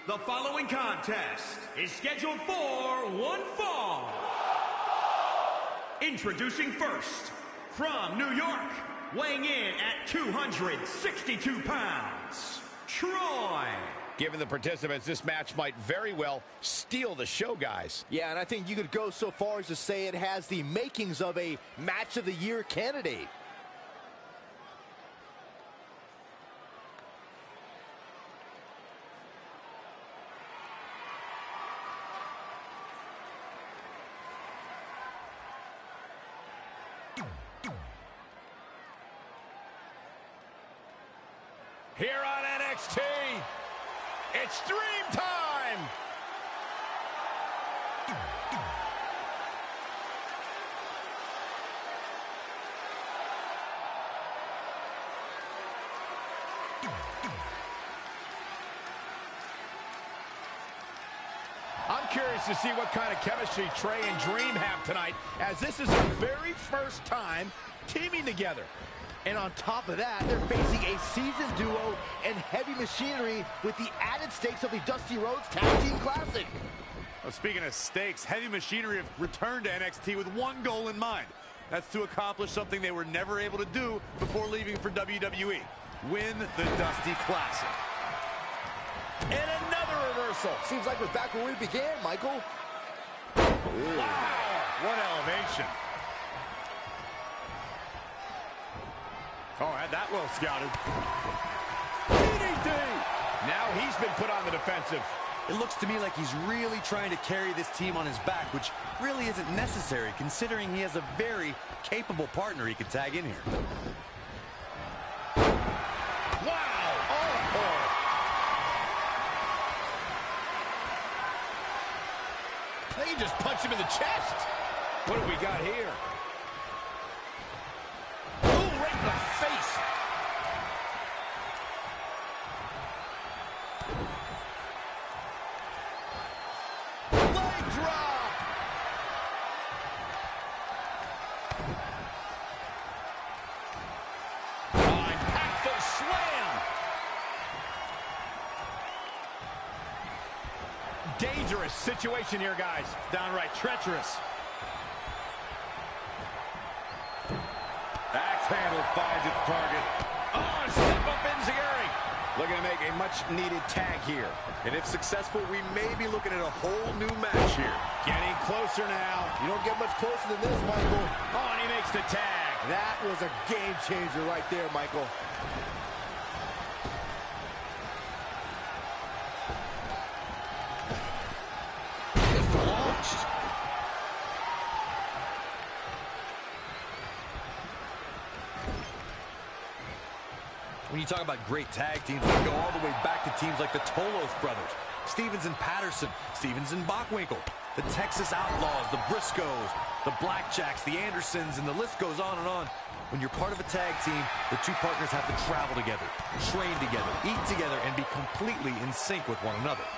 The following contest is scheduled for one fall. Introducing first, from New York, weighing in at 262 pounds, Troy. Given the participants, this match might very well steal the show, guys. Yeah, and I think you could go so far as to say it has the makings of a Match of the Year candidate. Here on NXT, it's Dream Time! I'm curious to see what kind of chemistry Trey and Dream have tonight, as this is their very first time teaming together. And on top of that, they're facing a seasoned duo and heavy machinery with the added stakes of the Dusty Rhodes Tag Team Classic. Well, speaking of stakes, Heavy Machinery have returned to NXT with one goal in mind. That's to accomplish something they were never able to do before leaving for WWE. Win the Dusty Classic. And another reversal. Seems like we're back where we began, Michael. Ooh. Wow, what elevation. Oh, had that well scouted. DDT! Now he's been put on the defensive. It looks to me like he's really trying to carry this team on his back, which really isn't necessary, considering he has a very capable partner he could tag in here. Wow! Oh! I think he just punched him in the chest. What do we got here? Right in the face. Leg drop. Impactful slam. Dangerous situation here, guys. Downright treacherous. Axe handle finds its target. Oh, step up Enziguri. Looking to make a much-needed tag here. And if successful, we may be looking at a whole new match here. Getting closer now. You don't get much closer than this, Michael. Oh, and he makes the tag. That was a game changer right there, Michael. Just launched. When you talk about great tag teams, we go all the way back to teams like the Tolos brothers, Stevens and Patterson, Stevens and Bockwinkel, the Texas Outlaws, the Briscoes, the Blackjacks, the Andersons, and the list goes on and on. When you're part of a tag team, the two partners have to travel together, train together, eat together, and be completely in sync with one another.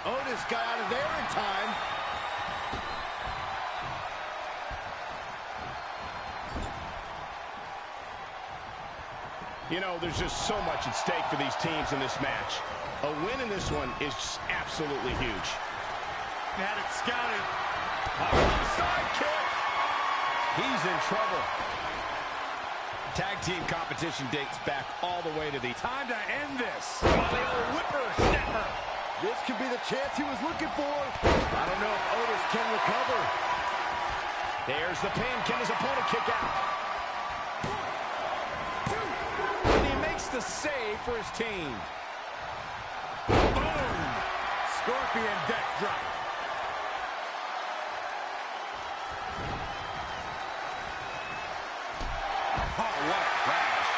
Otis got out of there in time. You know, there's just so much at stake for these teams in this match. A win in this one is just absolutely huge. Had it scouted. Side kick. He's in trouble. Tag team competition dates back all the way to the Time to end this. the old whippersnapper. This could be the chance he was looking for. I don't know if Otis can recover. There's the pin. Can his opponent kick out? The save for his team. Boom! Scorpion death drop. Oh, what a crash.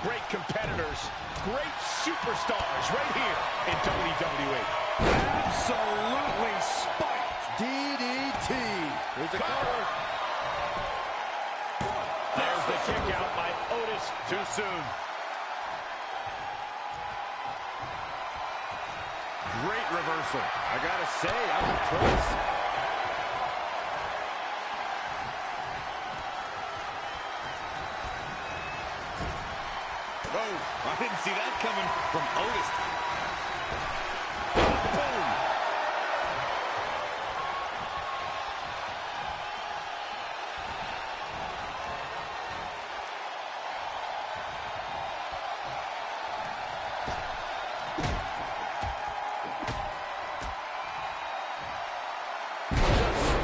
Great competitors, great superstars right here in WWE. Absolutely spiked. DDT. Here's the cover. There's the kick out by Otis. Too soon. Great reversal. I gotta say, I'm impressed. Oh, I didn't see that coming from Otis. Boom.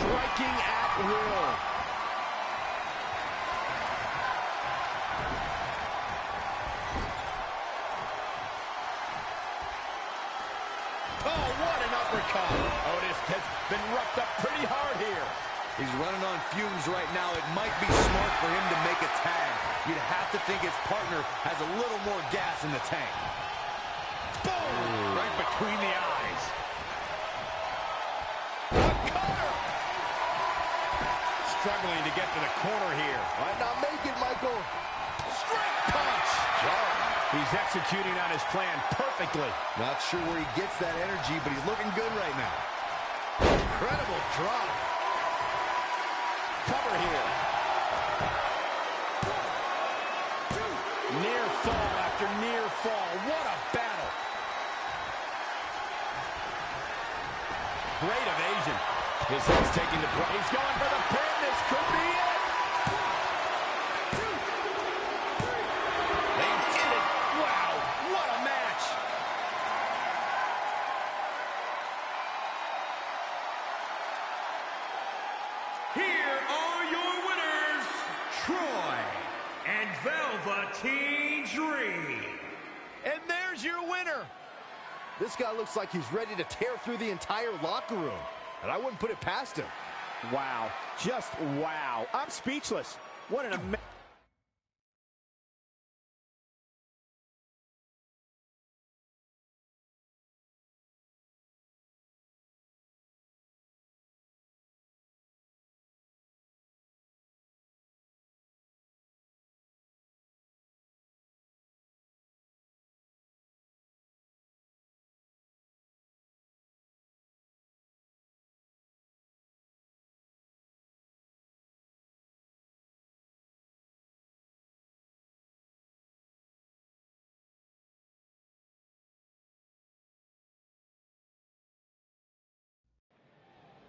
Striking at will. Oh, what an uppercut. Otis has been roughed up pretty hard here. He's running on fumes right now. It might be smart for him to make a tag. You'd have to think his partner has a little more gas in the tank. Boom! Right between the eyes. Struggling to get to the corner here. Might not make it, Michael. Straight punch. He's executing on his plan perfectly. Not sure where he gets that energy, but he's looking good right now. Incredible drop. Cover here. Near fall after near fall. What a battle. Great evasion. His head's taking the brunt. He's going for the pin. This could be it. They did it. Wow, what a match. Here are your winners, Troy and Velveteen Dream. And there's your winner. This guy looks like he's ready to tear through the entire locker room. And I wouldn't put it past him. Wow, just wow. I'm speechless. What an amazing...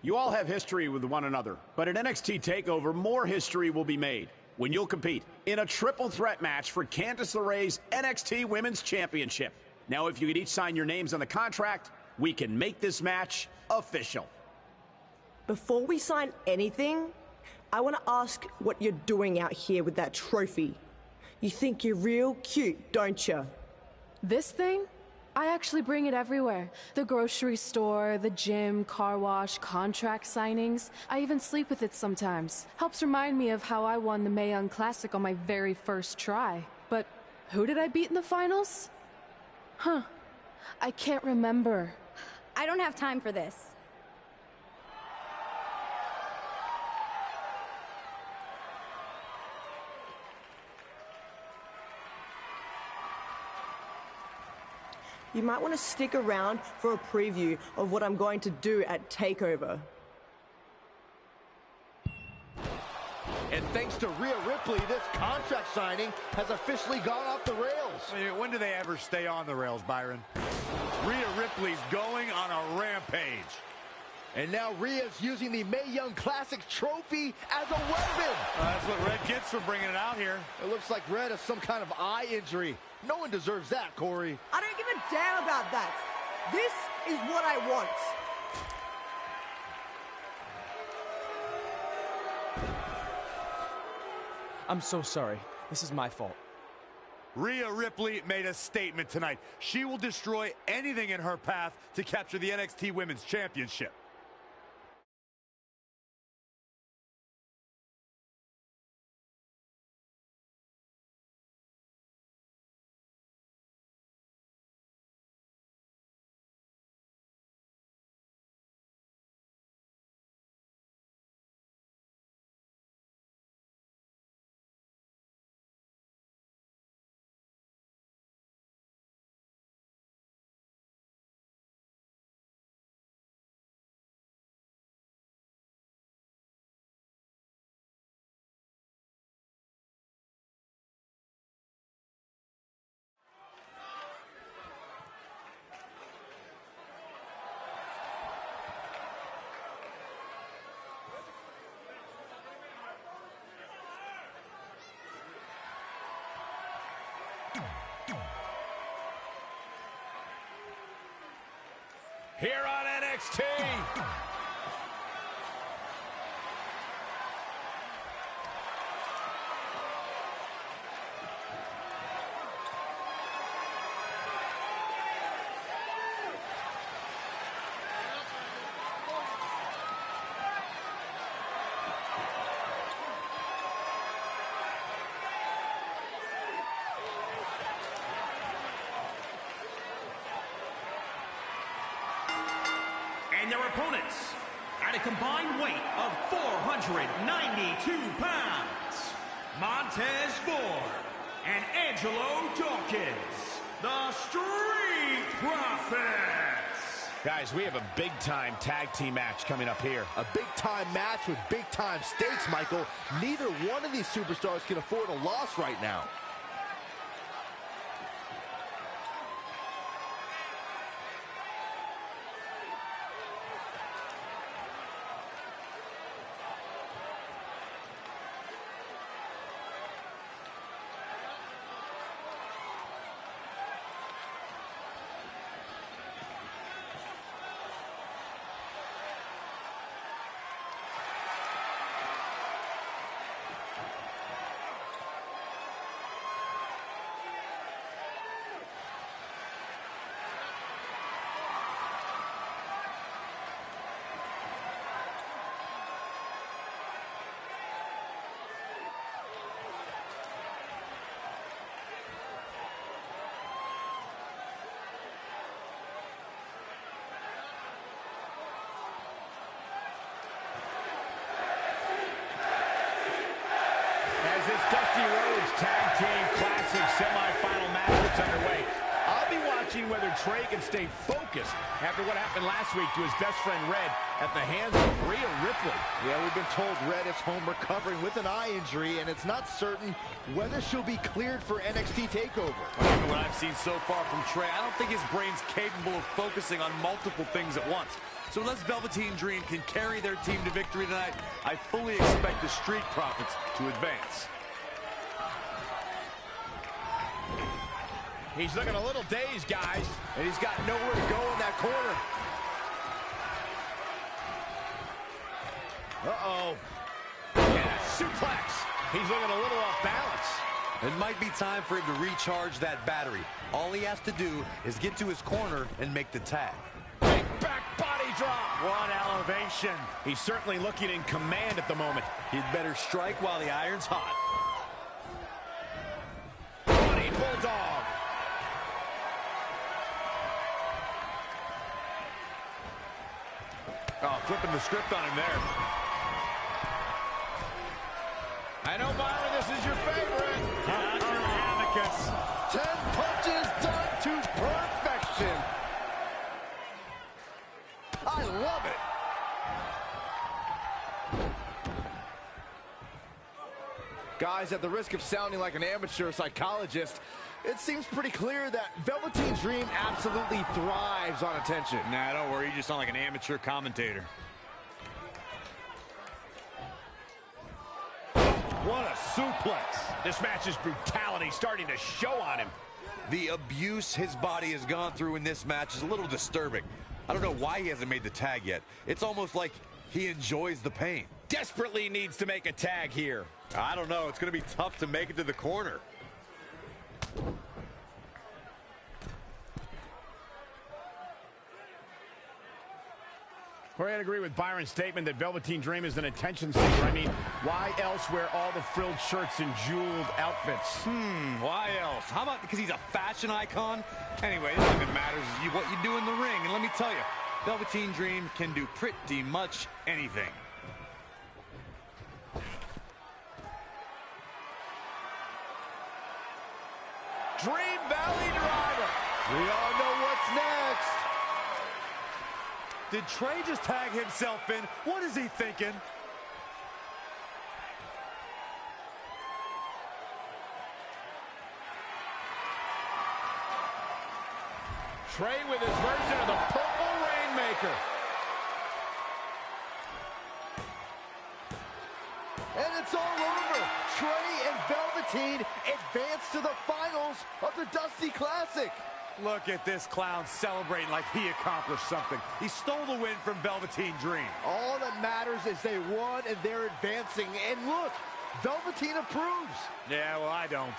You all have history with one another, but at NXT TakeOver, more history will be made when you'll compete in a triple threat match for Candice LeRae's NXT Women's Championship. Now, if you could each sign your names on the contract, we can make this match official. Before we sign anything, I want to ask what you're doing out here with that trophy. You think you're real cute, don't you? This thing? I actually bring it everywhere. The grocery store, the gym, car wash, contract signings. I even sleep with it sometimes. Helps remind me of how I won the Mae Young Classic on my very first try. But who did I beat in the finals? Huh. I can't remember. I don't have time for this. You might want to stick around for a preview of what I'm going to do at TakeOver. And thanks to Rhea Ripley, this contract signing has officially gone off the rails. When do they ever stay on the rails, Byron? Rhea Ripley's going on a rampage. And now Rhea's using the Mae Young Classic trophy as a weapon. That's what Red gets for bringing it out here. It looks like Red has some kind of eye injury. No one deserves that, Corey. I don't give a damn about that. This is what I want. I'm so sorry. This is my fault. Rhea Ripley made a statement tonight. She will destroy anything in her path to capture the NXT Women's Championship. here on NXT. And their opponents, at a combined weight of 492 pounds, Montez Ford and Angelo Dawkins, the Street Profits. Guys, we have a big-time tag team match coming up here. A big-time match with big-time stakes, Michael. Neither one of these superstars can afford a loss right now. As this Dusty Rhodes Tag Team Classic semi-final match gets underway, I'll be watching whether Trey can stay focused after what happened last week to his best friend Red at the hands of Rhea Ripley. Yeah, we've been told Red is home recovering with an eye injury, and it's not certain whether she'll be cleared for NXT TakeOver. After what I've seen so far from Trey, I don't think his brain's capable of focusing on multiple things at once. So unless Velveteen Dream can carry their team to victory tonight, I fully expect the Street Profits to advance. He's looking a little dazed, guys. And he's got nowhere to go in that corner. Uh-oh. And a suplex. He's looking a little off balance. It might be time for him to recharge that battery. All he has to do is get to his corner and make the tag. Big back body drop. What elevation. He's certainly looking in command at the moment. He'd better strike while the iron's hot. Running Bulldog. Oh, flipping the script on him there. I know, Byron, this is your favorite. Not your advocates. 10 punches done to perfection. I love it. Guys, at the risk of sounding like an amateur psychologist, it seems pretty clear that Velveteen Dream absolutely thrives on attention. Nah, don't worry. You just sound like an amateur commentator. What a suplex. This match's brutality starting to show on him. The abuse his body has gone through in this match is a little disturbing. I don't know why he hasn't made the tag yet. It's almost like he enjoys the pain. Desperately needs to make a tag here. I don't know. It's going to be tough to make it to the corner. Corey, I'd agree with Byron's statement that Velveteen Dream is an attention seeker. I mean, why else wear all the frilled shirts and jeweled outfits? Why else? How about because he's a fashion icon? Anyway, the thing that matters is what you do in the ring. And let me tell you, Velveteen Dream can do pretty much anything. Dream Valley Driver. We all know what's next. Did Trey just tag himself in? What is he thinking? Trey with his version of the Purple Rainmaker. And it's all over. Trey and Velveteen advance to the finals of the Dusty Classic. Look at this clown celebrating like he accomplished something. He stole the win from Velveteen Dream. All that matters is they won and they're advancing. And look, Velveteen approves. Yeah, well, I don't.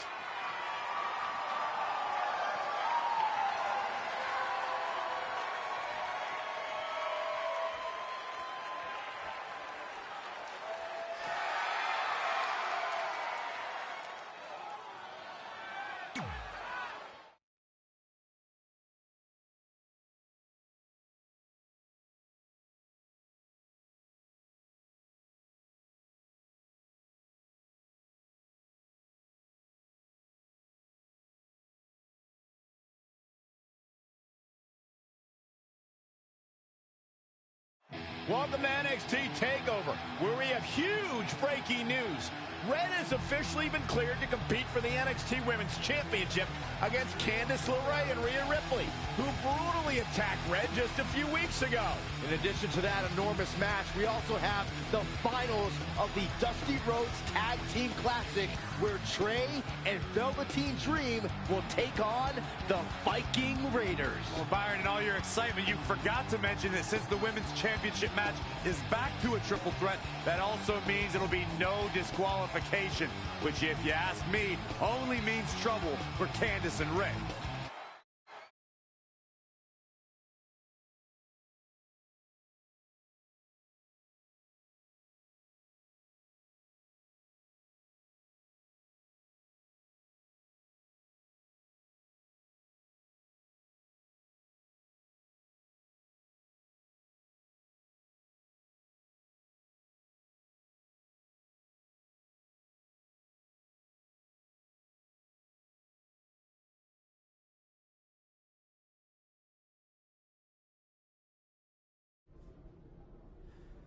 Welcome to NXT TakeOver, where we have huge breaking news. Red has officially been cleared to compete for the NXT Women's Championship against Candice LeRae and Rhea Ripley, who brutally attacked Red just a few weeks ago. In addition to that enormous match, we also have the finals of the Dusty Rhodes Tag Team Classic, where Trey and Velveteen Dream will take on the Viking Raiders. Well, Byron, in all your excitement, you forgot to mention that since the Women's Championship match is back to a triple threat, that also means it'll be no disqualification, which, if you ask me, only means trouble for Candice and Rey.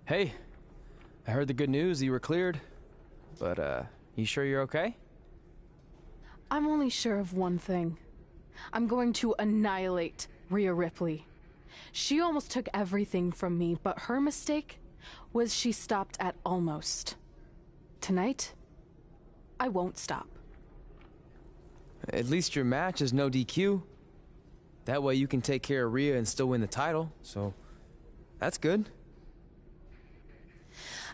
Hey, I heard the good news, you were cleared. But, you sure you're okay? I'm only sure of one thing. I'm going to annihilate Rhea Ripley. She almost took everything from me, but her mistake was she stopped at almost. Tonight, I won't stop. At least your match is no DQ. That way you can take care of Rhea and still win the title, so that's good.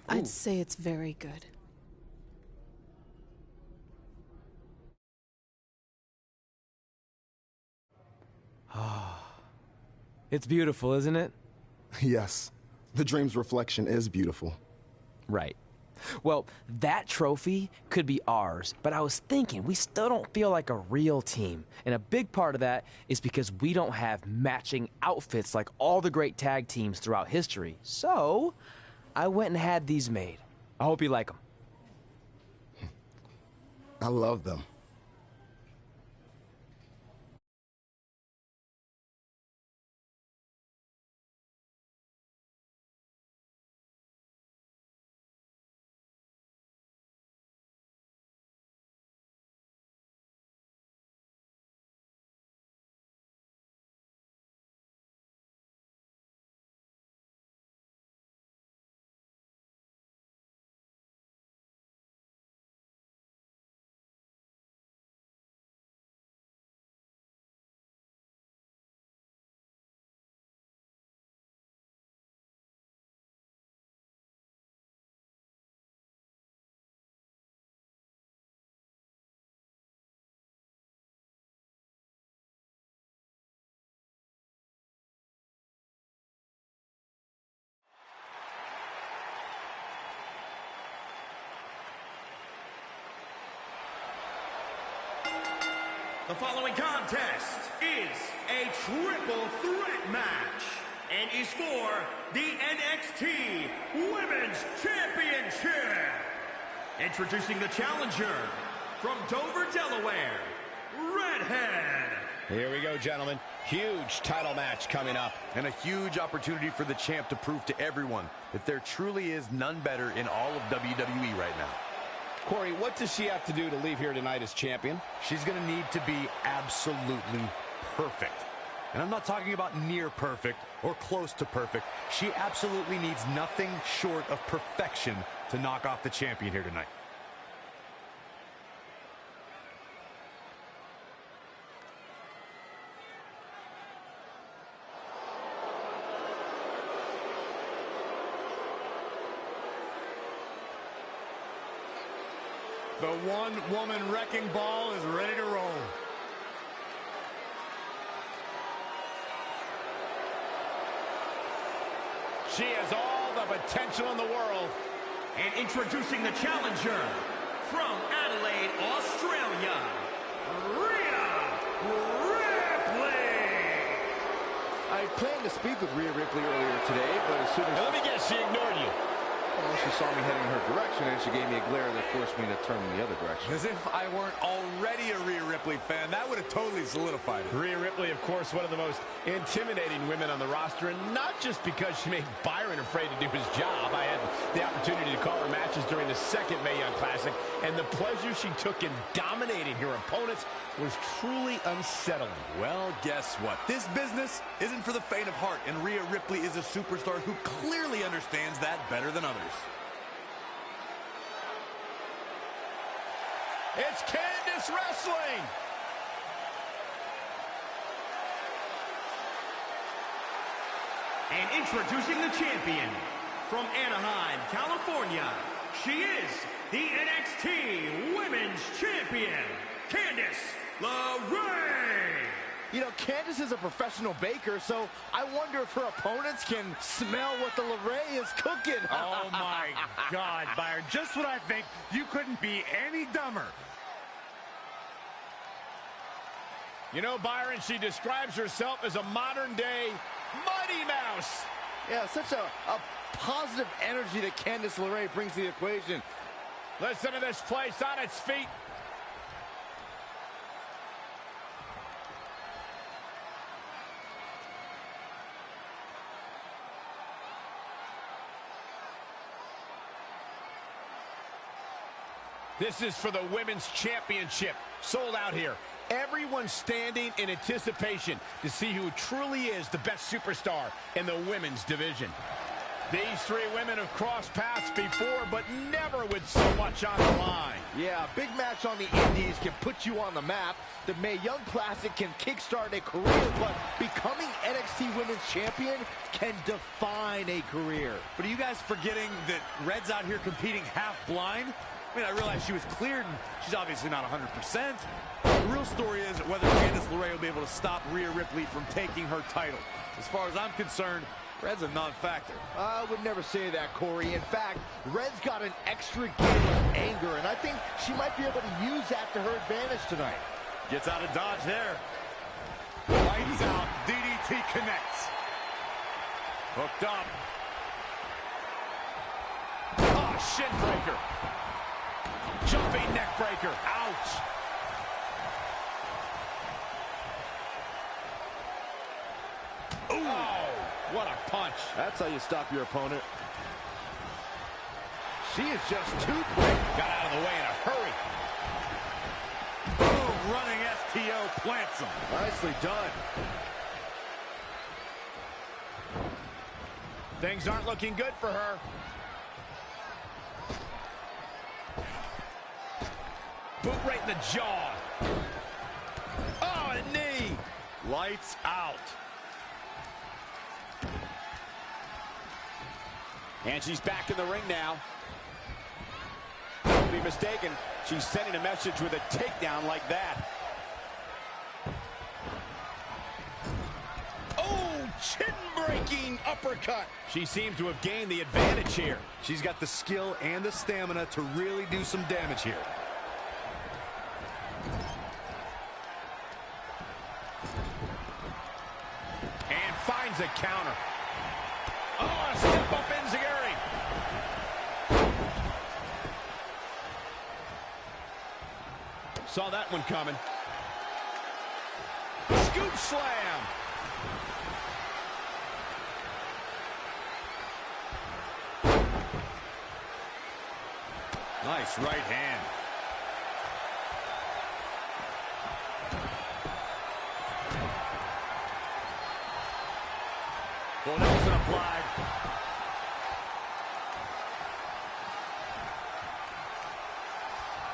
I'd say it's very good. It's beautiful, isn't it? Yes, the Dream's reflection is beautiful. Right. Well, that trophy could be ours, but I was thinking we still don't feel like a real team. And a big part of that is because we don't have matching outfits like all the great tag teams throughout history. So, I went and had these made. I hope you like them. I love them. The following contest is a triple threat match and is for the NXT Women's Championship. Introducing the challenger from Dover, Delaware, Redhead. Here we go, gentlemen. Huge title match coming up. And a huge opportunity for the champ to prove to everyone that there truly is none better in all of WWE right now. Corey, what does she have to do to leave here tonight as champion? She's going to need to be absolutely perfect. And I'm not talking about near perfect or close to perfect. She absolutely needs nothing short of perfection to knock off the champion here tonight. The one-woman wrecking ball is ready to roll. She has all the potential in the world. And introducing the challenger from Adelaide, Australia, Rhea Ripley. I planned to speak with Rhea Ripley earlier today, but as soon as... Now, let me guess, she ignored you. Well, she saw me heading in her direction, and she gave me a glare that forced me to turn in the other direction. As if I weren't already a Rhea Ripley fan, that would have totally solidified it. Rhea Ripley, of course, one of the most intimidating women on the roster, and not just because she made Byron afraid to do his job. I had the opportunity to call her matches during the second Mae Young Classic, and the pleasure she took in dominating her opponents was truly unsettling. Well, guess what? This business isn't for the faint of heart, and Rhea Ripley is a superstar who clearly understands that better than others. It's Candice wrestling! And introducing the champion from Anaheim, California, she is the NXT Women's Champion, Candice LeRae. You know, Candice is a professional baker, so I wonder if her opponents can smell what the LeRae is cooking. Oh, my God, Byron. Just what I think. You couldn't be any dumber. You know, Byron, she describes herself as a modern-day Mighty Mouse. Yeah, such a positive energy that Candice LeRae brings to the equation. Listen to this place on its feet. This is for the Women's Championship. Sold out here. Everyone standing in anticipation to see who truly is the best superstar in the women's division. These three women have crossed paths before, but never with so much on the line. Yeah, a big match on the Indies can put you on the map. The Mae Young Classic can kickstart a career, but becoming NXT Women's Champion can define a career. But are you guys forgetting that Red's out here competing half blind? I mean, I realize she was cleared, and she's obviously not 100%. The real story is whether Candice LeRae will be able to stop Rhea Ripley from taking her title. As far as I'm concerned, Red's a non-factor. I would never say that, Corey. In fact, Red's got an extra gear of anger, and I think she might be able to use that to her advantage tonight. Gets out of dodge there. Lights out. DDT connects. Hooked up. Oh, shin breaker. Jumping neck breaker. Ouch. Ooh. Oh, what a punch. That's how you stop your opponent. She is just too quick. Got out of the way in a hurry. Boom, running STO plants him. Nicely done. Things aren't looking good for her. Boot right in the jaw. Oh, and a knee. Lights out. And she's back in the ring now. Don't be mistaken, she's sending a message with a takedown like that. Oh, chin-breaking uppercut. She seems to have gained the advantage here. She's got the skill and the stamina to really do some damage here. And finds a counter. Oh, a step up enziguri. Saw that one coming. Scoop slam. Nice right hand. Full Nelson applied.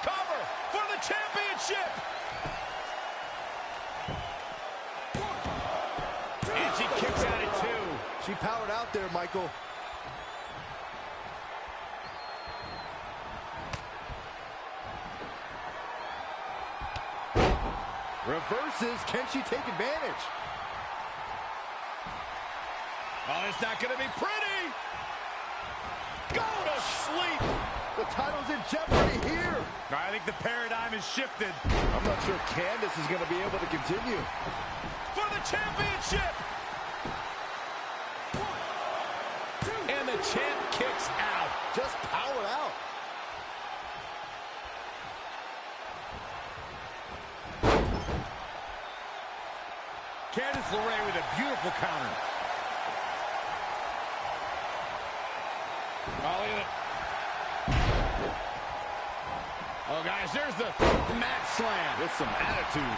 Cover for the championship. And she kicks out at 2. She powered out there, Michael. Reverses. Can she take advantage? Oh, it's not going to be pretty. Go to sleep. The title's in jeopardy here. I think the paradigm has shifted. I'm not sure Candice is going to be able to continue. For the championship. And the champ kicks out. Just powered out. Candice LeRae with a beautiful counter. Oh, look at it. Oh, guys, there's the mat slam. With some attitude.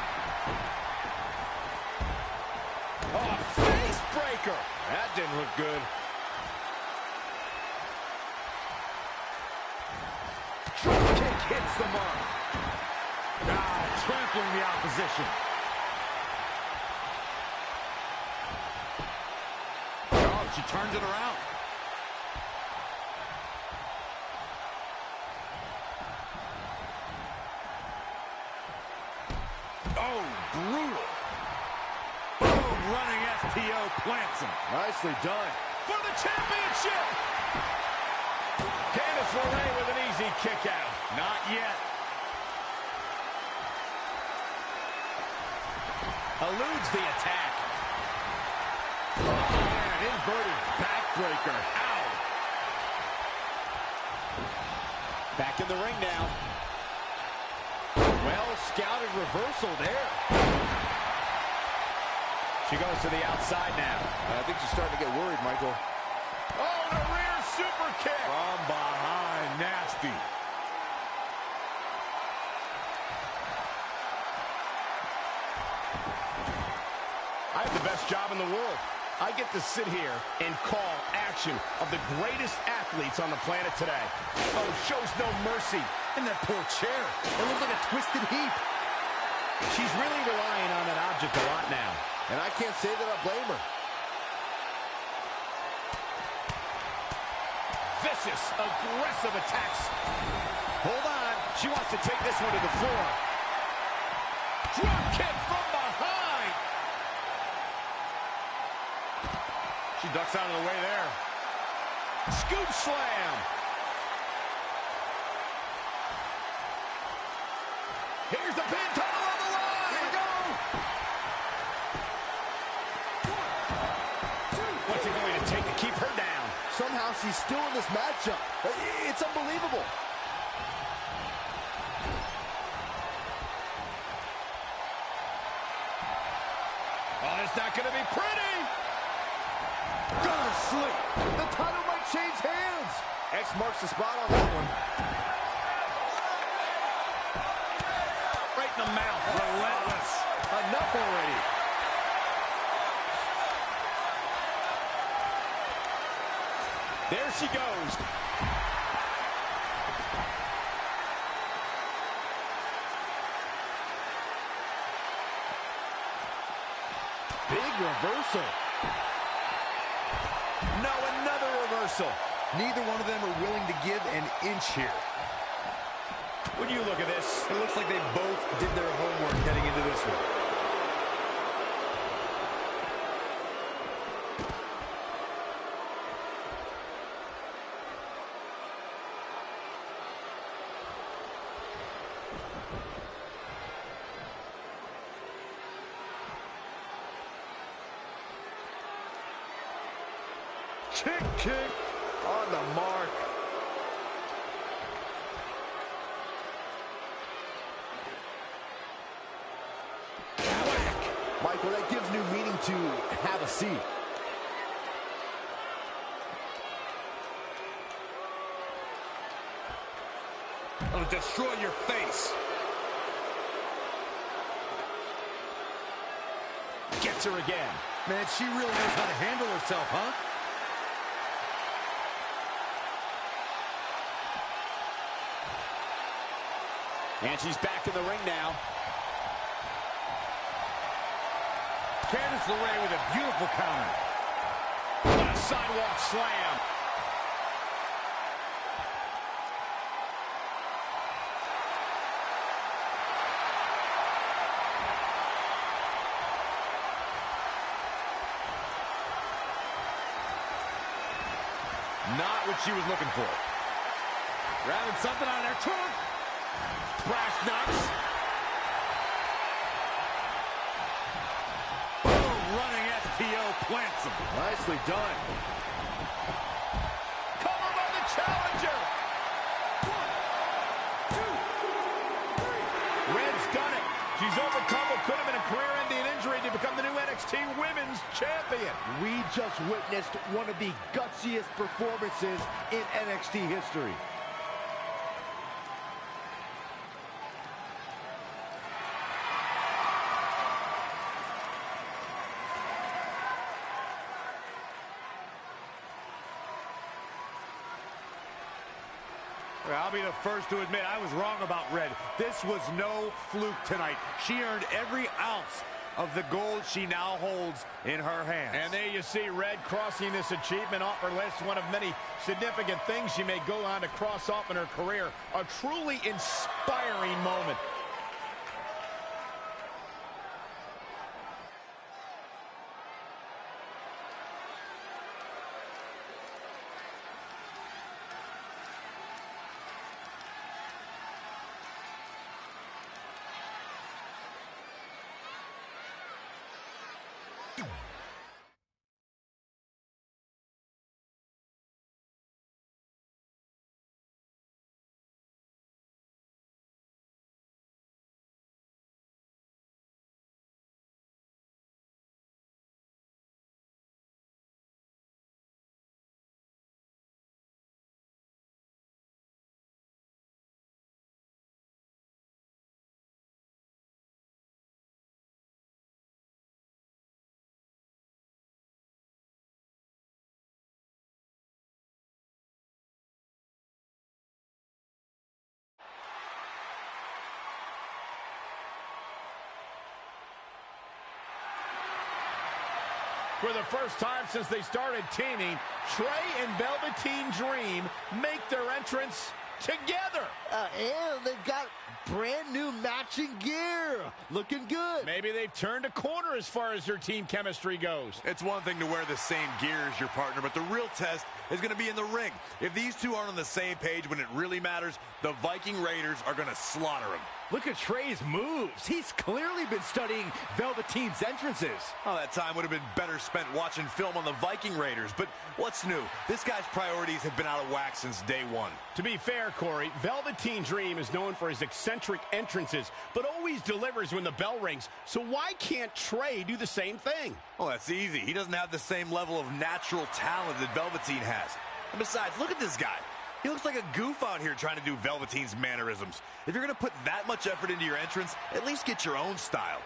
Oh, face breaker. That didn't look good. Drop kick hits the mark. Trampling the opposition. Oh, she turns it around. Oh, brutal. Boom, running STO plants him. Nicely done. For the championship. Candice LeRae with an easy kick out. Not yet. Eludes the attack. Oh, man, inverted backbreaker. Ow. Back in the ring now. Well-scouted reversal there. She goes to the outside now. I think she's starting to get worried, Michael. Oh, the rear super kick. From behind, nasty. I have the best job in the world. I get to sit here and call action of the greatest athletes on the planet today. Oh, shows no mercy. And that poor chair. It looks like a twisted heap. She's really relying on that object a lot now. And I can't say that I blame her. Vicious, aggressive attacks. Hold on. She wants to take this one to the floor. Drop kick from behind. She ducks out of the way there. Scoop slam. Here's the pin, title on the line. Here we go. What's it going to take to keep her down? Somehow she's still in this matchup. It's unbelievable. Oh, it's not going to be pretty. Go to sleep. The title might change hands. X marks the spot on that one. Right in the mouth. Relentless. Enough already. There she goes. Big reversal. No, another reversal. Neither one of them are willing to give an inch here. When you look at this, It looks like they both did their homework heading into this one. Kick on the mark. Whack. Michael, that gives new meaning to have a seat. It'll destroy your face. gets her again. Man, she really knows how to handle herself, huh? And she's back in the ring now. Candice LeRae with a beautiful counter. What a sidewalk slam. not what she was looking for. Grabbing something on their trunk. Brass nuts. Boom, running STO plants him. Nicely done. Cover by the challenger. 1, 2, 3. Red's done it. She's overcome what could have been a career-ending injury to become the new NXT Women's Champion. We just witnessed one of the gutsiest performances in NXT history. I'll be the first to admit I was wrong about Red. This was no fluke tonight. She earned every ounce of the gold she now holds in her hands. And there you see Red crossing this achievement off her list, one of many significant things she may go on to cross off in her career. A truly inspiring moment. For the first time since they started teaming, Trey and Velveteen Dream make their entrance together. And they've got brand new matching gear. Looking good. Maybe they've turned a corner as far as their team chemistry goes. It's one thing to wear the same gear as your partner, but the real test is going to be in the ring. If these two aren't on the same page when it really matters, the Viking Raiders are going to slaughter them. Look at Trey's moves. He's clearly been studying Velveteen's entrances. Oh, that time would have been better spent watching film on the Viking Raiders. But what's new? This guy's priorities have been out of whack since day one. To be fair, Corey, Velveteen Dream is known for his eccentric entrances, but always delivers when the bell rings. So why can't Trey do the same thing? Well, that's easy. He doesn't have the same level of natural talent that Velveteen has. And besides, look at this guy. He looks like a goof out here trying to do Velveteen's mannerisms. If you're going to put that much effort into your entrance, at least get your own style.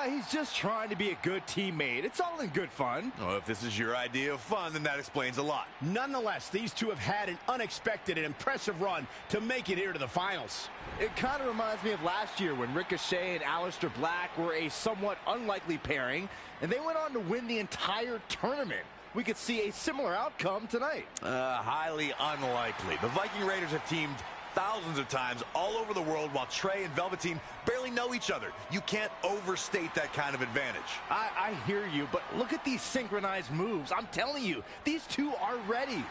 He's just trying to be a good teammate. It's all in good fun. Well, if this is your idea of fun, then that explains a lot. Nonetheless, these two have had an unexpected and impressive run to make it here to the finals. It kind of reminds me of last year when Ricochet and Aleister Black were a somewhat unlikely pairing, and they went on to win the entire tournament. We could see a similar outcome tonight. Highly unlikely. The Viking Raiders have teamed thousands of times all over the world while Trey and Velveteen barely know each other. You can't overstate that kind of advantage. I hear you, but look at these synchronized moves. I'm telling you, these two are ready.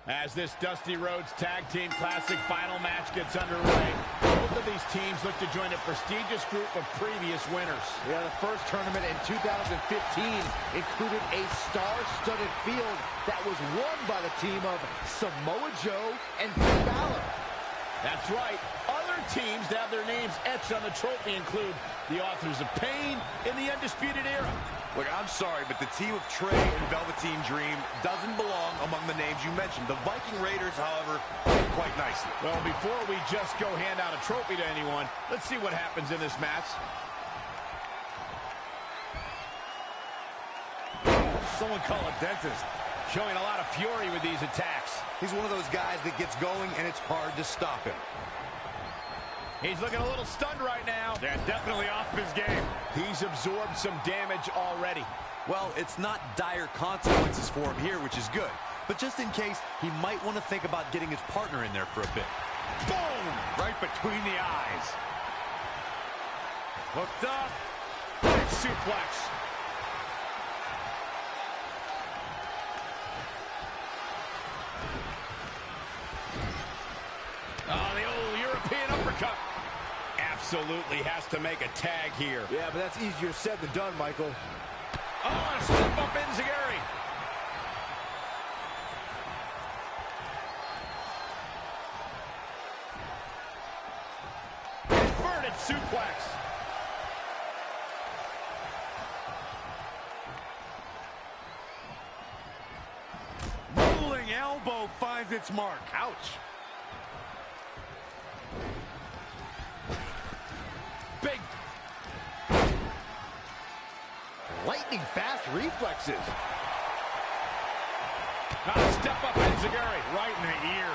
As this Dusty Rhodes Tag Team Classic final match gets underway, both of these teams look to join a prestigious group of previous winners. Yeah, the first tournament in 2015 included a star-studded field that was won by the team of Samoa Joe and Finn Balor. That's right. Other teams that have their names etched on the trophy include the Authors of Pain and the Undisputed Era. Look, I'm sorry, but the team of Trey and Velveteen Dream doesn't belong among the names you mentioned. The Viking Raiders, however, fit quite nicely. Well, before we just go hand out a trophy to anyone, let's see what happens in this match. Someone call a dentist. Showing a lot of fury with these attacks. He's one of those guys that gets going, and it's hard to stop him. He's looking a little stunned right now. Yeah, definitely off his game. He's absorbed some damage already. Well, it's not dire consequences for him here, which is good. But just in case, he might want to think about getting his partner in there for a bit. Boom! Right between the eyes. Hooked up. Big suplex. Oh, the old European uppercut. Absolutely has to make a tag here. Yeah, but that's easier said than done, Michael. Oh, a step up Enziguri. Inverted suplex. Rolling elbow finds its mark. Ouch. Big. Lightning fast reflexes. Now step up Enziguri. Right in the ear.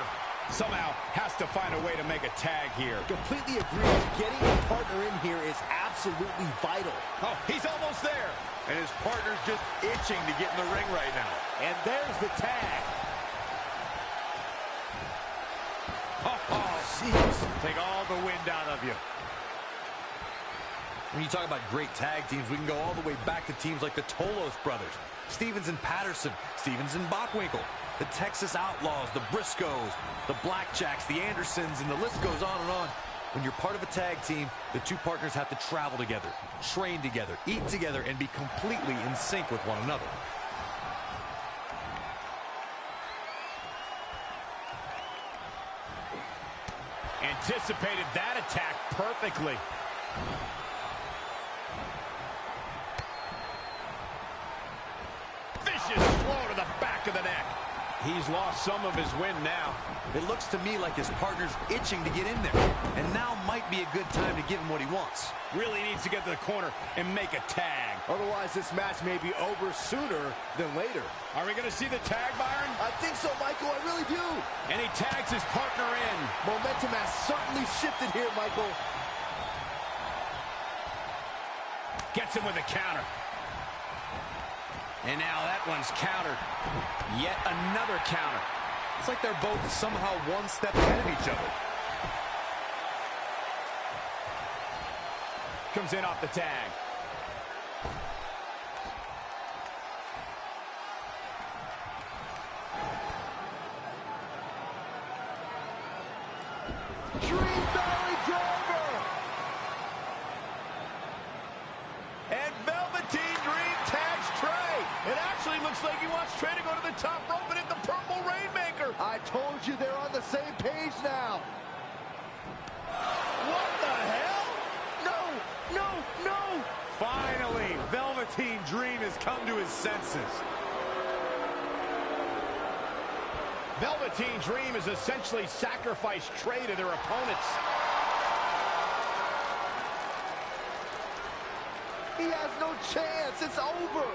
Somehow has to find a way to make a tag here. Completely agree. Getting a partner in here is absolutely vital. Oh, he's almost there. And his partner's just itching to get in the ring right now. And there's the tag. Oh, jeez. Take all the wind out of you. When you talk about great tag teams, we can go all the way back to teams like the Tolos brothers, Stevens and Patterson, Stevens and Bockwinkel, the Texas Outlaws, the Briscoes, the Blackjacks, the Andersons, and the list goes on and on. When you're part of a tag team, the two partners have to travel together, train together, eat together, and be completely in sync with one another. Anticipated that attack perfectly. Vicious slow to the back of the neck. He's lost some of his wind now. It looks to me like his partner's itching to get in there, and now might be a good time to give him what he wants. Really needs to get to the corner and make a tag. Otherwise, this match may be over sooner than later. Are we going to see the tag, Byron? I think so, Michael. I really do. And he tags his partner in. Momentum has certainly shifted here, Michael. Gets him with a counter. And now that one's countered. Yet another counter. It's like they're both somehow one step ahead of each other. Comes in off the tag. Dream belly driver. And Velveteen Dream tags Trey. It actually looks like he wants Trey to go to the top rope and hit the Purple Rainmaker. I told you they're on the same page now. What the hell? No, no, no. Finally, Velveteen Dream has come to his senses. Velveteen Dream has essentially sacrificed Trey to their opponents. He has no chance. It's over.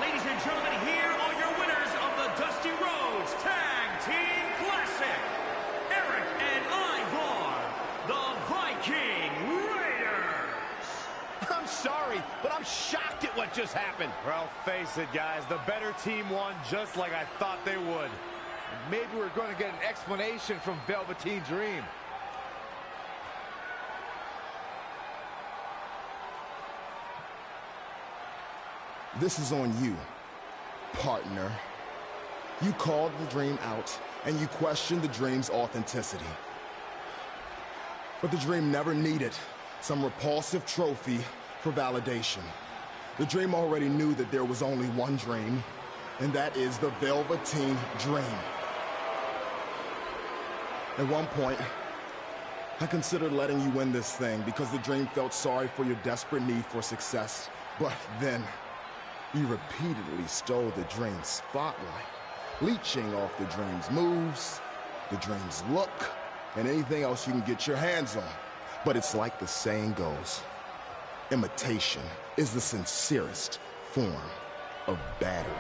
Ladies and gentlemen, here are your winners of the Dusty Rhodes Tag Team Classic. Eric and Ivar, the Viking Raiders. I'm sorry, but I'm shocked at what just happened. Well, face it, guys. The better team won just like I thought they would. Maybe we're going to get an explanation from Velveteen Dream. This is on you, partner. You called the Dream out, and you questioned the Dream's authenticity. But the Dream never needed some repulsive trophy for validation. The Dream already knew that there was only one Dream, and that is the Velveteen Dream. At one point, I considered letting you win this thing because the Dream felt sorry for your desperate need for success. But then, you repeatedly stole the Dream's spotlight, leeching off the Dream's moves, the Dream's look, and anything else you can get your hands on. But it's like the saying goes, imitation is the sincerest form of battery.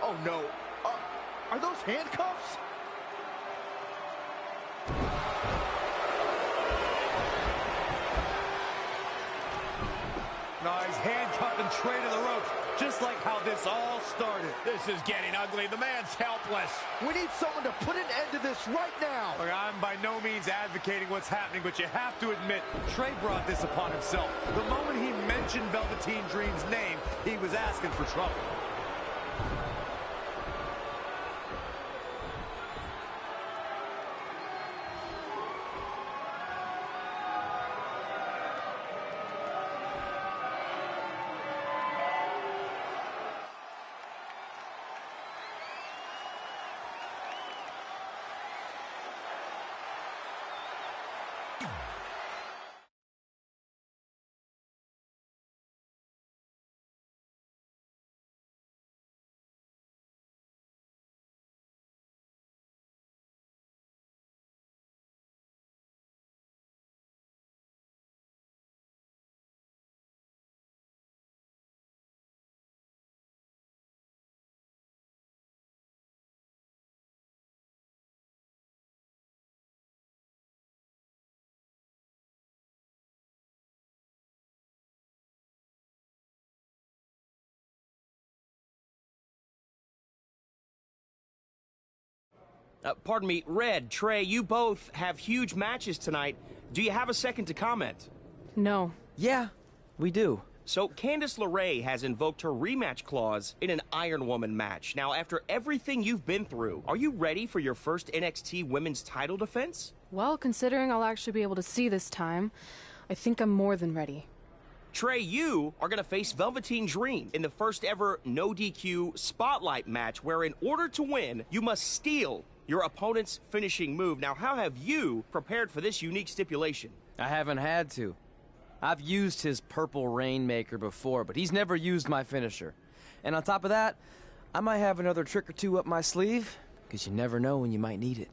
Oh no, are those handcuffs? No, he's handcuffing Trey to the ropes, just like how this all started. This is getting ugly. The man's helpless. We need someone to put an end to this right now. Look, I'm by no means advocating what's happening, but you have to admit, Trey brought this upon himself. The moment he mentioned Velveteen Dream's name, he was asking for trouble. Pardon me, Red, Trey, you both have huge matches tonight. Do you have a second to comment? No. Yeah, we do. So, Candice LeRae has invoked her rematch clause in an Iron Woman match. Now, after everything you've been through, are you ready for your first NXT Women's title defense? Well, considering I'll actually be able to see this time, I think I'm more than ready. Trey, you are going to face Velveteen Dream in the first ever no DQ spotlight match where in order to win, you must steal your opponent's finishing move. Now, how have you prepared for this unique stipulation? I haven't had to. I've used his purple Rainmaker before, but he's never used my finisher. And on top of that, I might have another trick or two up my sleeve, because you never know when you might need it.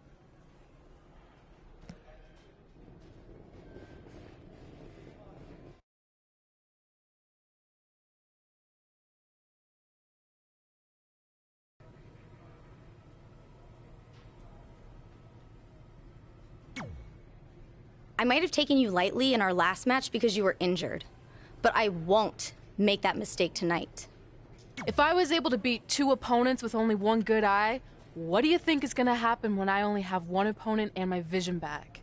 I might have taken you lightly in our last match because you were injured, but I won't make that mistake tonight. If I was able to beat 2 opponents with only 1 good eye, what do you think is going to happen when I only have 1 opponent and my vision back?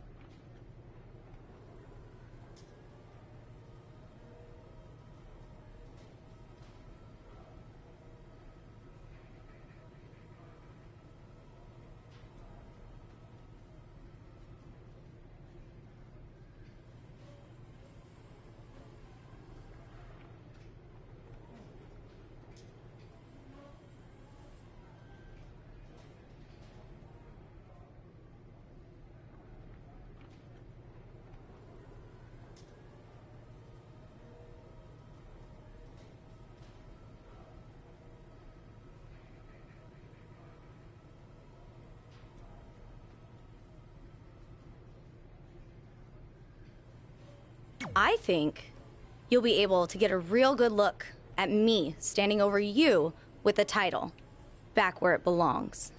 I think you'll be able to get a real good look at me standing over you with the title, back where it belongs.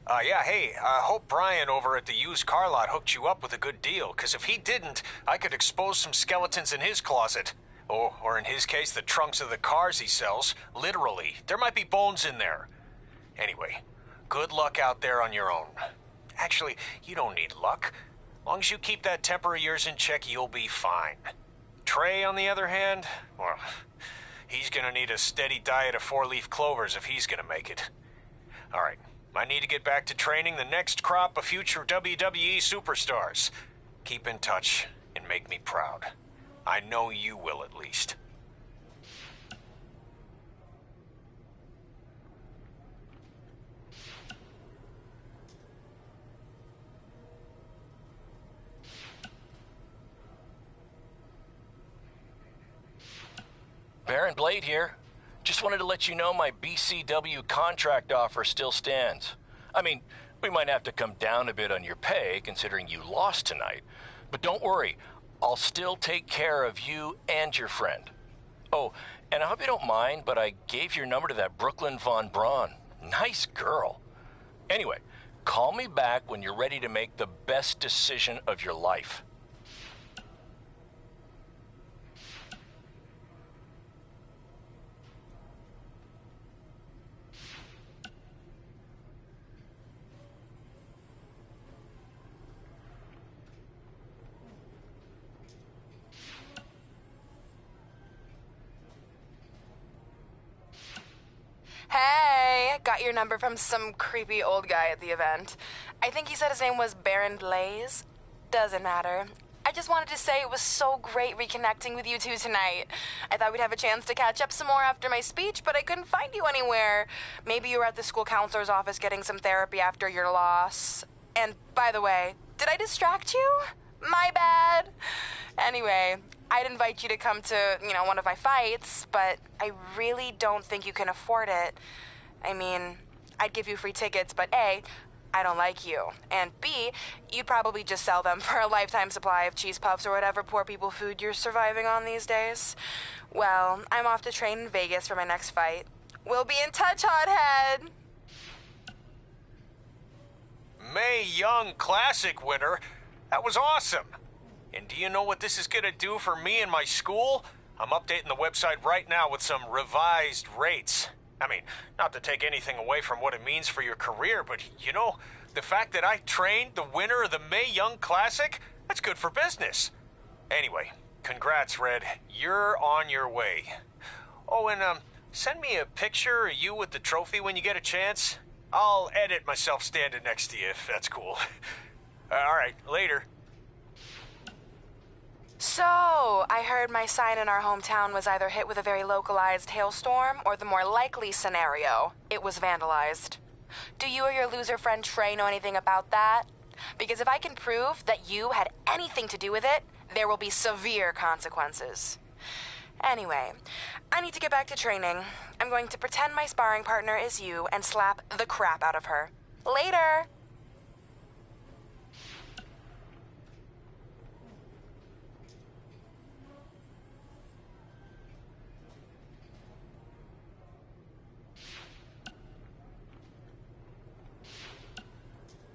Yeah, hey, hope Brian over at the used car lot hooked you up with a good deal, because if he didn't, I could expose some skeletons in his closet. Oh, or in his case, the trunks of the cars he sells. Literally. There might be bones in there. Anyway, good luck out there on your own. Actually, you don't need luck. As long as you keep that temper of yours in check, you'll be fine. Trey, on the other hand, well, he's gonna need a steady diet of 4-leaf clovers if he's gonna make it. All right. I need to get back to training the next crop of future WWE superstars. Keep in touch and make me proud. I know you will, at least. Baron Blade here. Just wanted to let you know my BCW contract offer still stands. I mean, we might have to come down a bit on your pay, considering you lost tonight. But don't worry, I'll still take care of you and your friend. Oh, and I hope you don't mind, but I gave your number to that Brooklyn Von Braun. Nice girl. Anyway, call me back when you're ready to make the best decision of your life. Hey, got your number from some creepy old guy at the event. I think he said his name was Baron Blaze. Doesn't matter. I just wanted to say it was so great reconnecting with you two tonight. I thought we'd have a chance to catch up some more after my speech, but I couldn't find you anywhere. Maybe you were at the school counselor's office getting some therapy after your loss. And by the way, did I distract you? My bad. Anyway, I'd invite you to come to, one of my fights, but I really don't think you can afford it. I mean, I'd give you free tickets, but A, I don't like you, and B, you'd probably just sell them for a lifetime supply of cheese puffs or whatever poor people food you're surviving on these days. Well, I'm off to train in Vegas for my next fight. We'll be in touch, hothead! Mae Young Classic winner. That was awesome. And do you know what this is going to do for me and my school? I'm updating the website right now with some revised rates. I mean, not to take anything away from what it means for your career, but, the fact that I trained the winner of the Mae Young Classic, that's good for business. Anyway, congrats, Red. You're on your way. Oh, and, send me a picture of you with the trophy when you get a chance. I'll edit myself standing next to you, if that's cool. All right, later. So, I heard my sign in our hometown was either hit with a very localized hailstorm, or the more likely scenario, it was vandalized. Do you or your loser friend Trey know anything about that? Because if I can prove that you had anything to do with it, there will be severe consequences. Anyway, I need to get back to training. I'm going to pretend my sparring partner is you and slap the crap out of her. Later!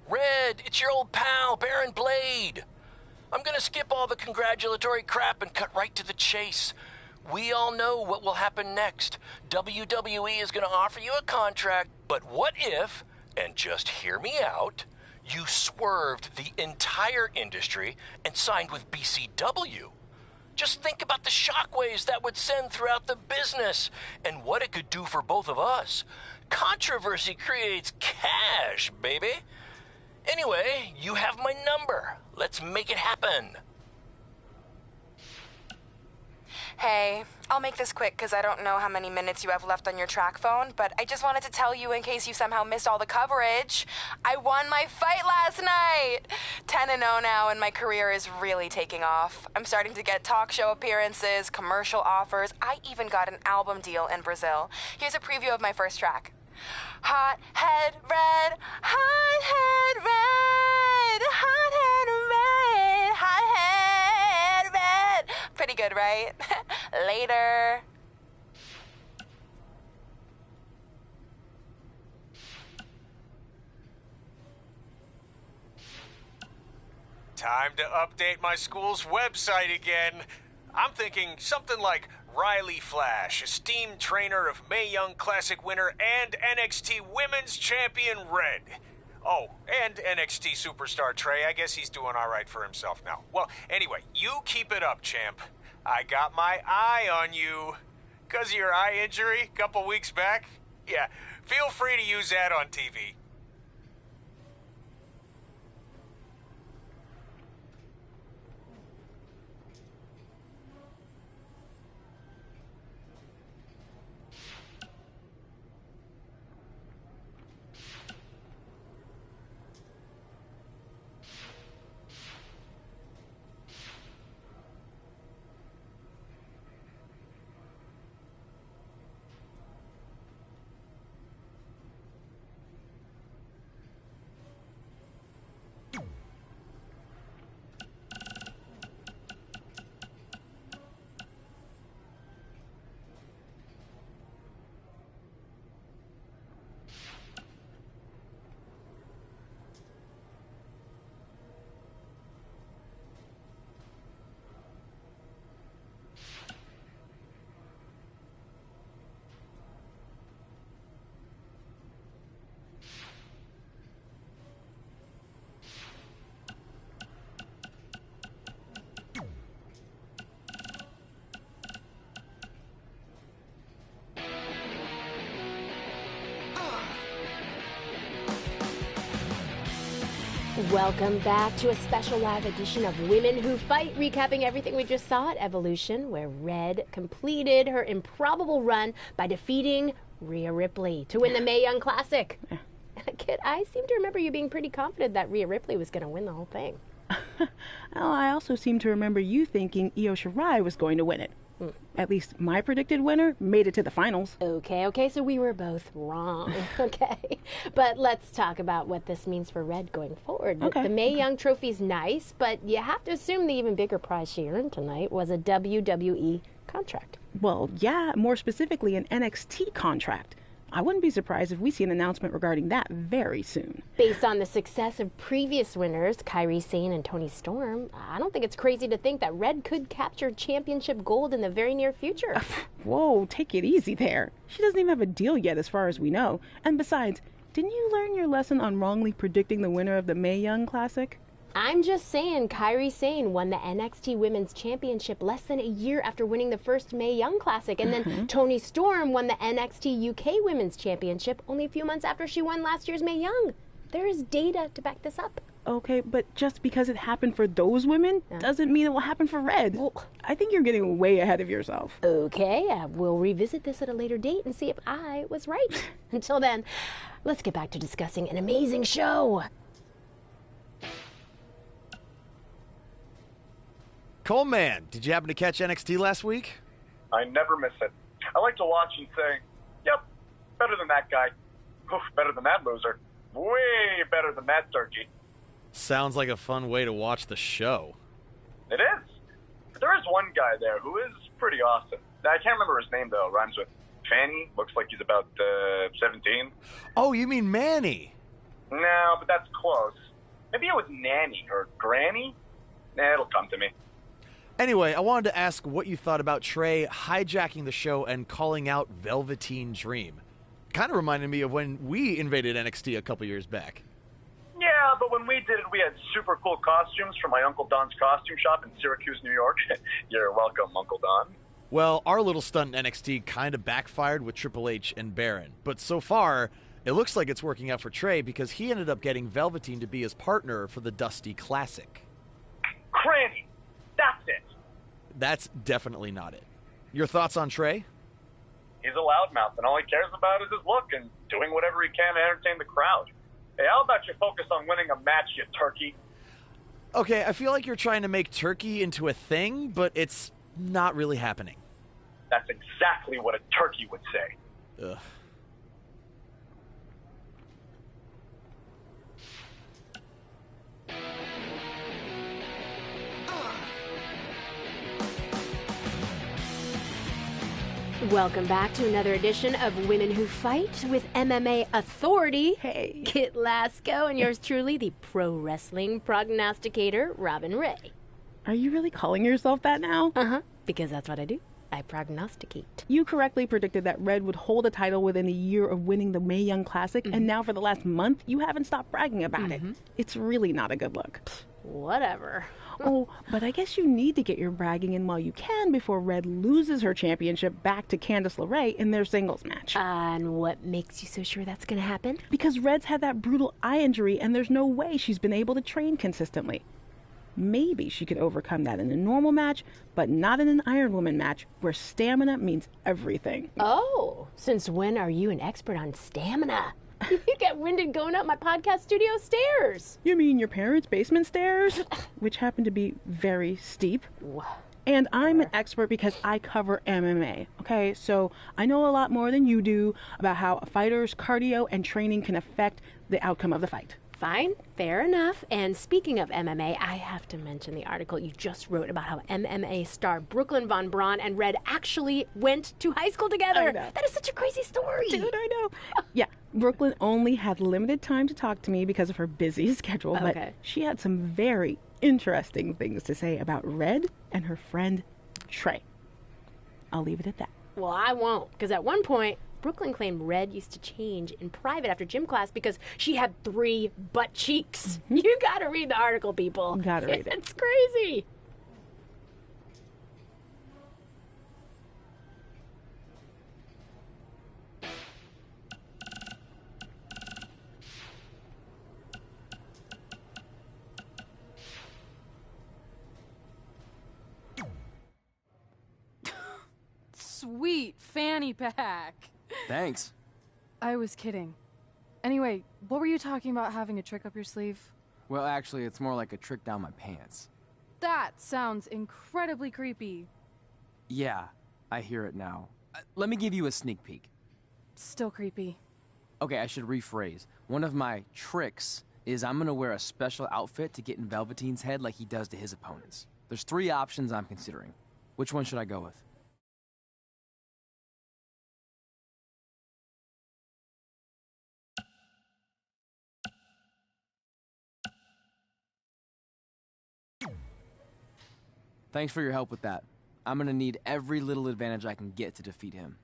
Red, it's your old pal, Baron Blade. I'm gonna skip all the congratulatory crap and cut right to the chase. We all know what will happen next. WWE is gonna offer you a contract, but what if, and just hear me out, you swerved the entire industry and signed with BCW? Just think about the shockwaves that would send throughout the business and what it could do for both of us. Controversy creates cash, baby. Anyway, you have my number. Let's make it happen. Hey, I'll make this quick because I don't know how many minutes you have left on your track phone, but I just wanted to tell you in case you somehow missed all the coverage. I won my fight last night! 10-0 now, and my career is really taking off. I'm starting to get talk show appearances, commercial offers. I even got an album deal in Brazil. Here's a preview of my first track. Hot head red, hot head red, hot head red, hot head red. Pretty good, right? Later. Time to update my school's website again. I'm thinking something like Riley Flash, esteemed trainer of Mae Young Classic winner and NXT Women's Champion Red. Oh, and NXT superstar Trey. I guess he's doing all right for himself now. Well, anyway, you keep it up, champ. I got my eye on you. 'Cause of your eye injury a couple weeks back? Yeah, feel free to use that on TV. Welcome back to a special live edition of Women Who Fight, recapping everything we just saw at Evolution, where Red completed her improbable run by defeating Rhea Ripley to win the Mae Young Classic. Kit, I seem to remember you being pretty confident that Rhea Ripley was going to win the whole thing. Well, I also seem to remember you thinking Io Shirai was going to win it. At least my predicted winner made it to the finals. Okay, so we were both wrong. Okay, but let's talk about what this means for Red going forward. Okay. The Mae Young trophy's nice, but you have to assume the even bigger prize she earned tonight was a WWE contract. Well, yeah, more specifically an NXT contract. I wouldn't be surprised if we see an announcement regarding that very soon. Based on the success of previous winners, Kairi Sane and Toni Storm, I don't think it's crazy to think that Red could capture championship gold in the very near future. Whoa, take it easy there. She doesn't even have a deal yet as far as we know. And besides, didn't you learn your lesson on wrongly predicting the winner of the Mae Young Classic? I'm just saying Kairi Sane won the NXT Women's Championship less than a year after winning the first Mae Young Classic, and then Toni Storm won the NXT UK Women's Championship only a few months after she won last year's Mae Young. There is data to back this up. Okay, but just because it happened for those women doesn't mean it will happen for Red. Well, I think you're getting way ahead of yourself. Okay, we'll revisit this at a later date and see if I was right. Until then, let's get back to discussing an amazing show. Coleman, did you happen to catch NXT last week? I never miss it. I like to watch and say, yep, better than that guy. Oof, better than that loser. Way better than that turkey. Sounds like a fun way to watch the show. It is. There is one guy there who is pretty awesome. I can't remember his name, though. Rhymes with Fanny. Looks like he's about 17. Oh, you mean Manny? No, but that's close. Maybe it was Nanny or Granny. Nah, it'll come to me. Anyway, I wanted to ask what you thought about Trey hijacking the show and calling out Velveteen Dream. Kind of reminded me of when we invaded NXT a couple years back. Yeah, but when we did it, we had super cool costumes from my Uncle Don's costume shop in Syracuse, New York. You're welcome, Uncle Don. Well, our little stunt in NXT kind of backfired with Triple H and Baron. But so far, it looks like it's working out for Trey because he ended up getting Velveteen to be his partner for the Dusty Classic. Cranny! That's it! That's definitely not it. Your thoughts on Trey? He's a loudmouth, and all he cares about is his look and doing whatever he can to entertain the crowd. Hey, how about you focus on winning a match, you turkey? Okay, I feel like you're trying to make turkey into a thing, but it's not really happening. That's exactly what a turkey would say. Ugh. Welcome back to another edition of Women Who Fight with MMA Authority. Hey. Kit Lasco and yours truly, the pro wrestling prognosticator, Robin Ray. Are you really calling yourself that now? Uh-huh, because that's what I do. I prognosticate. You correctly predicted that Red would hold a title within a year of winning the Mae Young Classic, and now for the last month, you haven't stopped bragging about it. It's really not a good look. Whatever. Oh, but I guess you need to get your bragging in while you can before Red loses her championship back to Candice LeRae in their singles match. And what makes you so sure that's going to happen? Because Red's had that brutal eye injury, and there's no way she's been able to train consistently. Maybe she could overcome that in a normal match, but not in an Iron Woman match where stamina means everything. Oh, since when are you an expert on stamina? You get winded going up my podcast studio stairs. You mean your parents' basement stairs? Which happen to be very steep. And I'm an expert because I cover MMA, okay? So I know a lot more than you do about how a fighter's cardio and training can affect the outcome of the fight. Fine, fair enough. And speaking of MMA, I have to mention the article you just wrote about how MMA star Brooklyn Von Braun and Red actually went to high school together. That is such a crazy story. Dude, I know. Yeah, Brooklyn only had limited time to talk to me because of her busy schedule, but she had some very interesting things to say about Red and her friend Trey. I'll leave it at that. Well, I won't, because at one point, Brooklyn claimed Red used to change in private after gym class because she had 3 butt cheeks. You gotta read the article, people. Gotta read it. It's crazy. Sweet fanny pack. Thanks. I was kidding. Anyway, what were you talking about having a trick up your sleeve? Well, actually, it's more like a trick down my pants. That sounds incredibly creepy. Yeah, I hear it now. Let me give you a sneak peek. Still creepy. Okay, I should rephrase. One of my tricks is I'm gonna wear a special outfit to get in Velveteen's head like he does to his opponents. There's 3 options I'm considering. Which one should I go with? Thanks for your help with that. I'm gonna need every little advantage I can get to defeat him.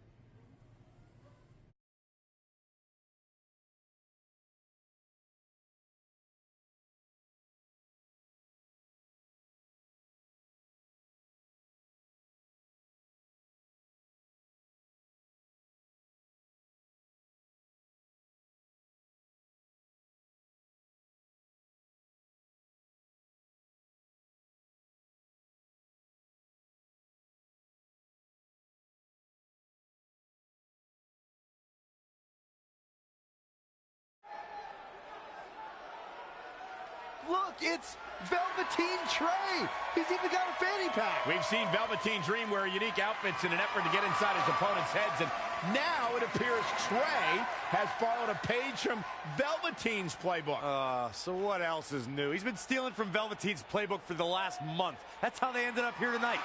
Look, it's Velveteen Trey. He's even got a fanny pack. We've seen Velveteen Dream wear unique outfits in an effort to get inside his opponent's heads, and now it appears Trey has borrowed a page from Velveteen's playbook. So what else is new? He's been stealing from Velveteen's playbook for the last month. That's how they ended up here tonight.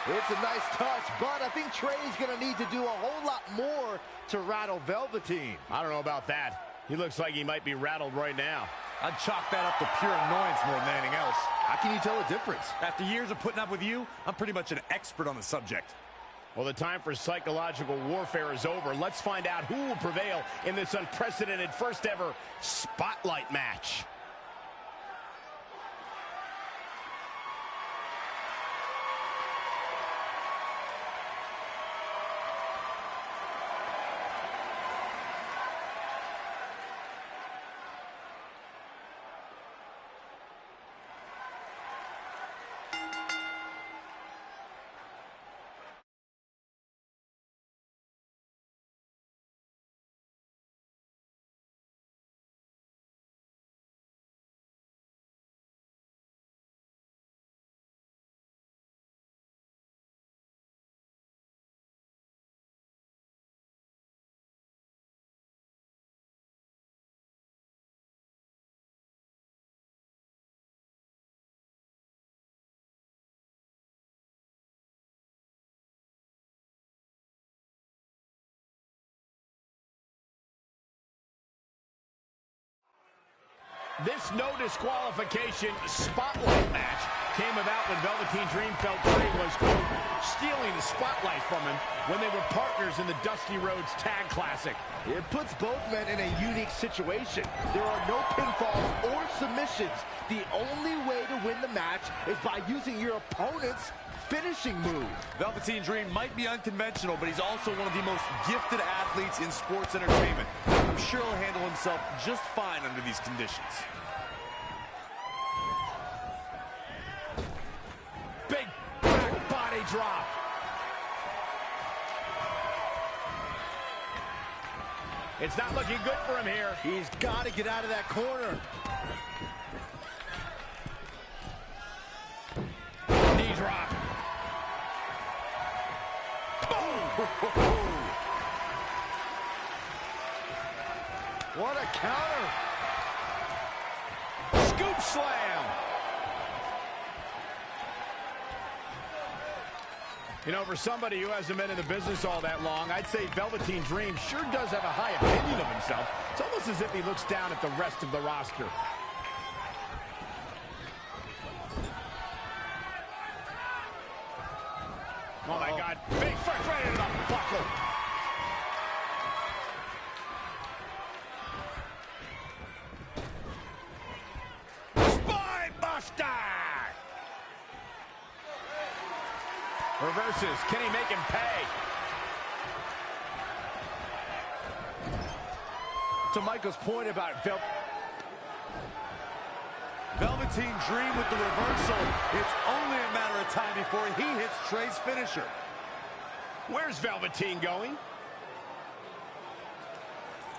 It's a nice touch, but I think Trey's going to need to do a whole lot more to rattle Velveteen. I don't know about that. He looks like he might be rattled right now. I'd chalk that up to pure annoyance more than anything else. How can you tell a difference? After years of putting up with you, I'm pretty much an expert on the subject. Well, the time for psychological warfare is over. Let's find out who will prevail in this unprecedented first ever Spotlight match. This no disqualification spotlight match came about when Velveteen Dream felt Trey was, quote, stealing the spotlight from him when they were partners in the Dusty Rhodes Tag Classic. It puts both men in a unique situation. There are no pinfalls or submissions. The only way to win the match is by using your opponent's finishing move. Velveteen Dream might be unconventional, but he's also one of the most gifted athletes in sports entertainment. I'm sure he'll handle himself just fine under these conditions. Big back body drop. It's not looking good for him here. He's got to get out of that corner. Knee drop. What a counter. Scoop slam. You know, for somebody who hasn't been in the business all that long, I'd say Velveteen Dream sure does have a high opinion of himself. It's almost as if he looks down at the rest of the roster. Oh, my God. Big first right into the buckle. Spine buster! Reverses. Can he make him pay? To Michael's point about Velveteen Dream with the reversal. It's only a matter of time before he hits Trey's finisher. Where's Velveteen going?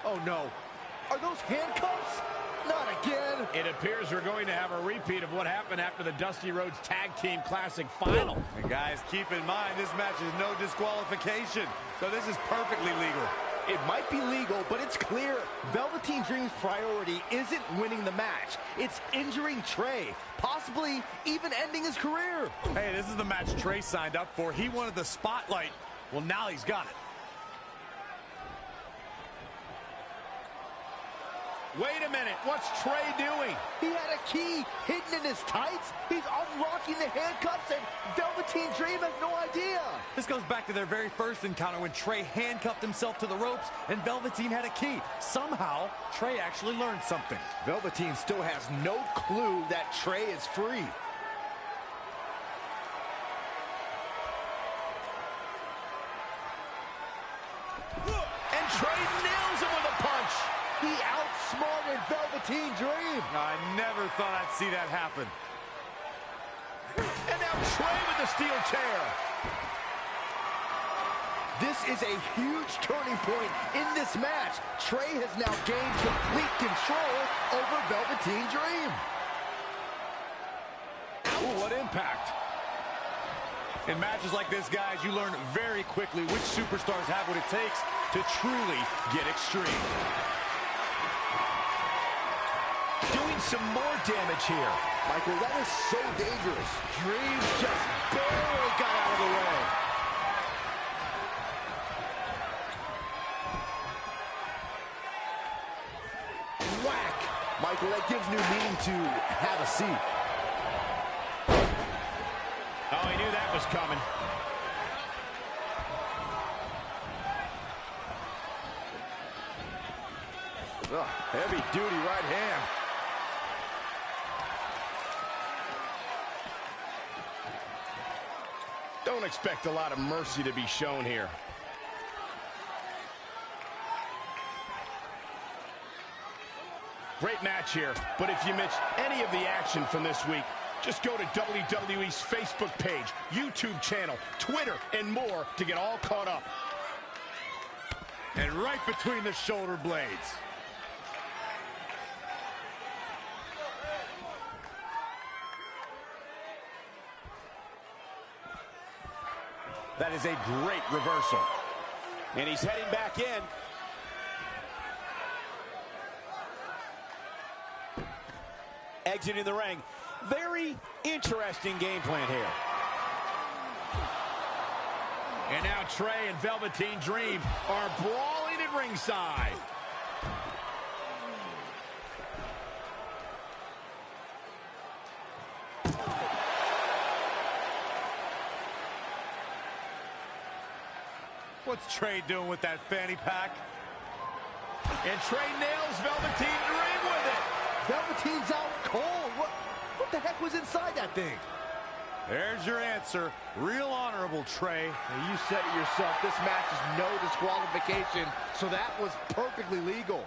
Oh, no. Are those handcuffs? Not again. It appears we're going to have a repeat of what happened after the Dusty Rhodes Tag Team Classic final. And guys, keep in mind, this match is no disqualification, so this is perfectly legal. It might be legal, but it's clear Velveteen Dream's priority isn't winning the match. It's injuring Trey, possibly even ending his career. Hey, this is the match Trey signed up for. He wanted the spotlight. Well, now he's got it. Wait a minute, what's Trey doing? He had a key hidden in his tights. He's unlocking the handcuffs, and Velveteen Dream has no idea. This goes back to their very first encounter when Trey handcuffed himself to the ropes and Velveteen had a key. Somehow, Trey actually learned something. Velveteen still has no clue that Trey is free. And Trey nails him with a punch. He outsmarted Velveteen Dream. I never thought I'd see that happen. And now Trey with the steel chair. This is a huge turning point in this match. Trey has now gained complete control over Velveteen Dream. Ooh, what impact. In matches like this, guys, you learn very quickly which superstars have what it takes to truly get extreme. Doing some more damage here. Michael, that is so dangerous. Dream just barely got out of the way. Whack! Michael, that gives new meaning to have a seat. Oh, he knew that was coming. Ugh, heavy-duty right hand. Don't expect a lot of mercy to be shown here. Great match here, but if you missed any of the action from this week, just go to WWE's Facebook page, YouTube channel, Twitter, and more to get all caught up. And right between the shoulder blades. That is a great reversal. And he's heading back in. Exiting the ring. Very interesting game plan here. And now Trey and Velveteen Dream are brawling at ringside. What's Trey doing with that fanny pack? And Trey nails Velveteen Dream with it. Velveteen's out cold. What the heck was inside that thing? There's your answer. Real honorable, Trey. Now, you said it yourself. This match is no disqualification, so that was perfectly legal.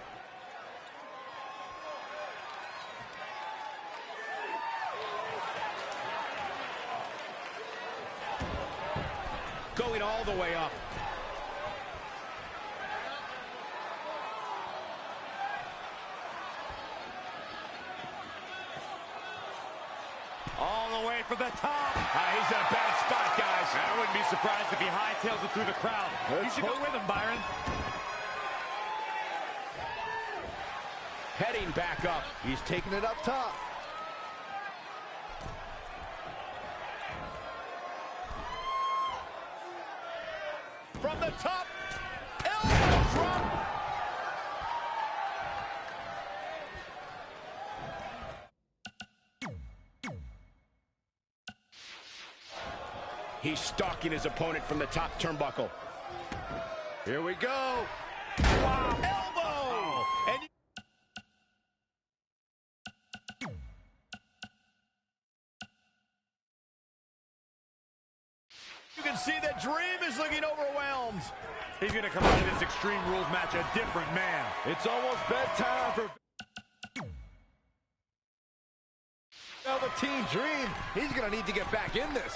Going all the way up. All the way for the top. He's in a bad spot, guys. I wouldn't be surprised if he hightails it through the crowd. You should go with him, Byron. Heading back up. He's taking it up top. From the top, elbow drop. He's stalking his opponent from the top turnbuckle. Here we go. Wow, elbow! And you can see that Dream is looking overwhelmed. He's going to come out of this Extreme Rules match a different man. It's almost bedtime for Velveteen Dream. He's going to need to get back in this.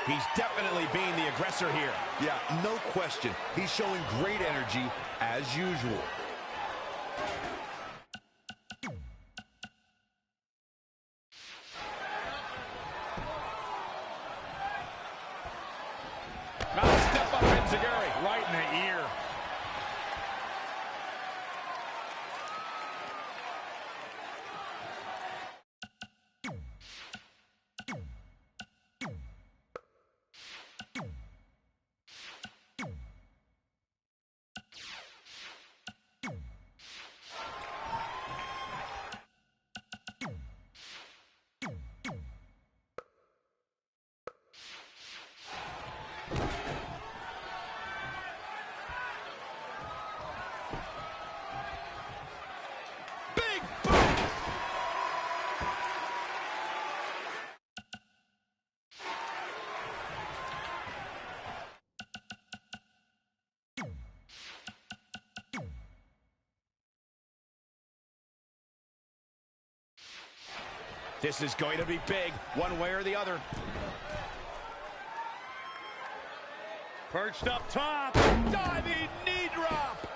He's definitely being the aggressor here. Yeah, no question. He's showing great energy as usual. Now step up Enziguri, right in the ear. This is going to be big, one way or the other. Perched up top. Diving knee drop.